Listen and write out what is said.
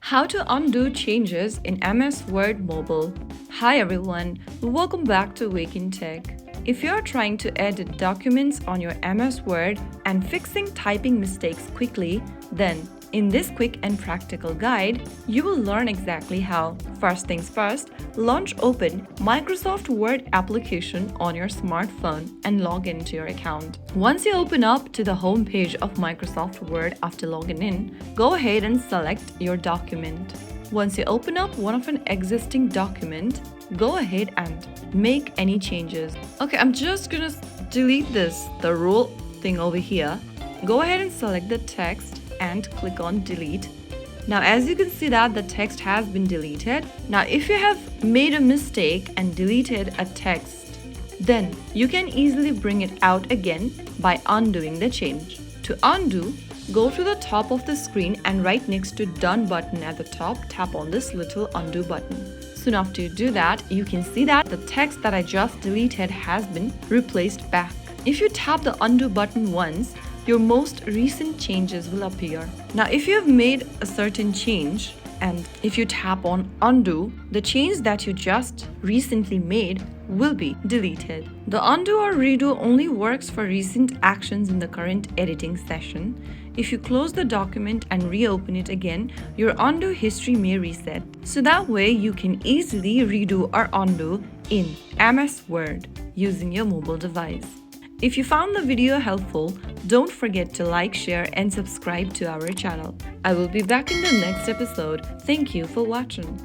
How to undo changes in MS Word Mobile. Hi everyone, welcome back to Wake&Tech. If you're trying to edit documents on your MS Word and fixing typing mistakes quickly, then in this quick and practical guide, you will learn exactly how. First things first, launch open Microsoft Word application on your smartphone and log into your account. Once you open up to the home page of Microsoft Word after logging in, go ahead and select your document. Once you open up one of an existing document, go ahead and make any changes. Okay, I'm just gonna delete the rule thing over here. Go ahead and select the text and click on delete. Now as you can see that the text has been deleted. Now if you have made a mistake and deleted a text, then you can easily bring it out again by undoing the change. To undo, go to the top of the screen and right next to done button at the top, tap on this little undo button. Soon after you do that, you can see that the text that I just deleted has been replaced back. If you tap the undo button once, your most recent changes will appear. Now, if you have made a certain change and if you tap on undo, the change that you just recently made will be deleted. The undo or redo only works for recent actions in the current editing session. If you close the document and reopen it again, your undo history may reset. So that way you can easily redo or undo in MS Word using your mobile device. If you found the video helpful, don't forget to like, share, and subscribe to our channel. I will be back in the next episode. Thank you for watching.